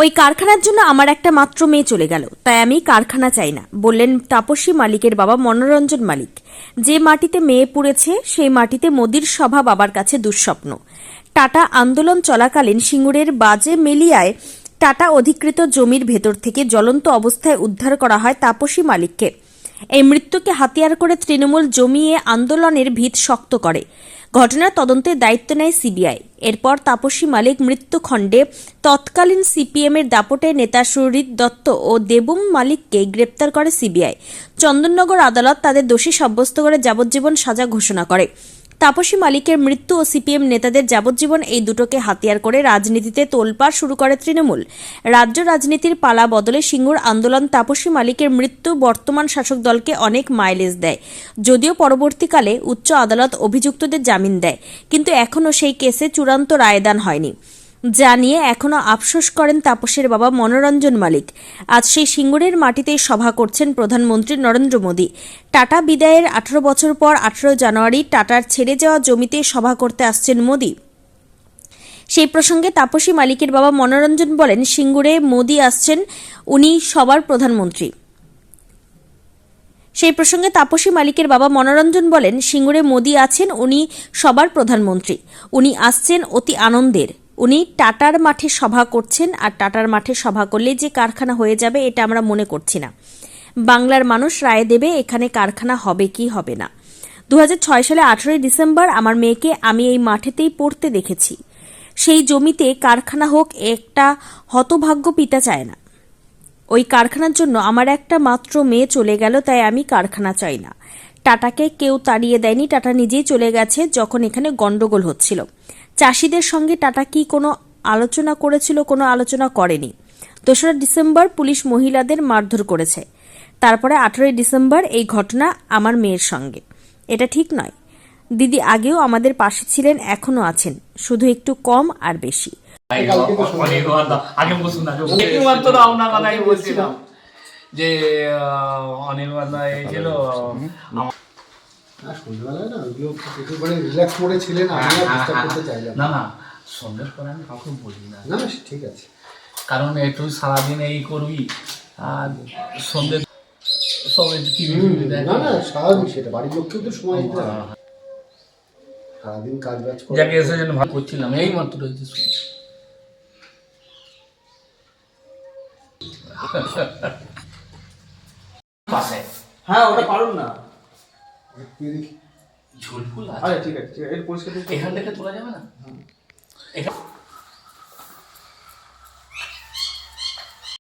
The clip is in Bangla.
ওই কারখানার জন্য আমার একটা মাত্র মেয়ে চলে গেল, তাই আমি কারখানা চাই না, বললেন তাপসী মালিকের বাবা মনোরঞ্জন মালিক। যে মাটিতে মেয়ে পুড়েছে সেই মাটিতে মোদির সভা বাবার কাছে দুঃস্বপ্ন। টাটা আন্দোলন চলাকালীন সিঙ্গুরের বাজে মেলিয়ায় টাটা অধিকৃত জমির ভেতর থেকে জ্বলন্ত অবস্থায় উদ্ধার করা হয় তাপসী মালিককে। এই মৃত্যুকে হাতিয়ার করে তৃণমূল জমিয়ে আন্দোলনের ভিত শক্ত করে। ঘটনার তদন্তের দায়িত্ব নেয় সিবিআই। এরপর তাপসী মালিক মৃত্যুখণ্ডে তৎকালীন সিপিএমের দাপটে নেতা সুরজিৎ দত্ত ও দেবুম মালিককে গ্রেপ্তার করে সিবিআই। চন্দননগর আদালত তাদের দোষী সাব্যস্ত করে যাবজ্জীবন সাজা ঘোষণা করে। তাপসী মালিকের মৃত্যু ও সিপিএম নেতাদের যাবজ্জীবন, এই দুটোকে হাতিয়ার করে রাজনীতিতে তোলপাড় শুরু করে তৃণমূল। রাজ্য রাজনীতির পালা বদলে সিঙ্গুর আন্দোলন তাপসী মালিকের মৃত্যু বর্তমান শাসক দলকে অনেক মাইলেজ দেয়। যদিও পরবর্তীকালে উচ্চ আদালত অভিযুক্তদের জামিন দেয়, কিন্তু এখনও সেই কেসে চূড়ান্ত রায়দান হয়নি, যা নিয়ে এখনও আফসোস করেন তাপসের বাবা মনোরঞ্জন মালিক। আজ সেই সিঙ্গুরের মাটিতেই সভা করছেন প্রধানমন্ত্রী নরেন্দ্র মোদী। টাটা বিদায়ের 18 বছর পর 18 জানুয়ারি টাটার ছেড়ে যাওয়া জমিতে সভা করতে আসছেন মোদী। সেই প্রসঙ্গে তাপসী মালিকের বাবা মনোরঞ্জন বলেন, সিঙ্গুরে মোদী আসছেন, উনি সবার প্রধানমন্ত্রী। সেই প্রসঙ্গে তাপসী মালিকের বাবা মনোরঞ্জন বলেন, সিঙ্গুরে মোদী আছেন, উনি সবার প্রধানমন্ত্রী। উনি আসছেন অতি আনন্দের। উনি টাটার মাঠে সভা করছেন, আর টাটার মাঠে সভা করলে যে কারখানা হয়ে যাবে এটা আমরা মনে করছি না। বাংলার মানুষ রায় দেবে এখানে কারখানা হবে কি হবে না। 2006 সালে 18 ডিসেম্বর আমার মেয়েকে আমি এই মাঠেতেই পড়তে দেখেছি। সেই জমিতে কারখানা হোক, একটা হতভাগ্য পিতা চায় না। ওই কারখানার জন্য আমার একটা মাত্র মেয়ে চলে গেল, তাই আমি কারখানা চাই না। টাটাকে কেউ তাড়িয়ে দেয়নি, টাটা নিজেই চলে গেছে যখন এখানে গন্ডগোল হচ্ছিল। চাষিদের সঙ্গে টাটা কি কোনো আলোচনা করেছিল? কোনো আলোচনা করেনি। 2রা ডিসেম্বর পুলিশ মহিলাদের মারধর করেছে, তারপরে 18 ডিসেম্বর এই ঘটনা আমার মেয়ের সঙ্গে। এটা ঠিক নয়। দিদি আগেও আমাদের পাশে ছিলেন, এখনো আছেন, শুধু একটু কম আর বেশি। যে অনির্বাণদা এই ছিল না না সন্ধ্যের পরে আমি কাউকে বলি না, ঠিক আছে, কারণ একটু সারাদিন এই করবি আর সন্ধ্যে সবাই স্বাভাবিক, সেটা বাড়ির লোককেও তো সময় দিতে হয়। সারাদিন কাজ বাজ যাকে এসে যেন ভাগ করছিলাম এই মাত্র রয়েছে পাশে। হ্যাঁ ওটা পারুন না, ঝুলফুল আরে ঠিক আছে, এর পরিষ্কার এখান থেকে তোলা যাবে না।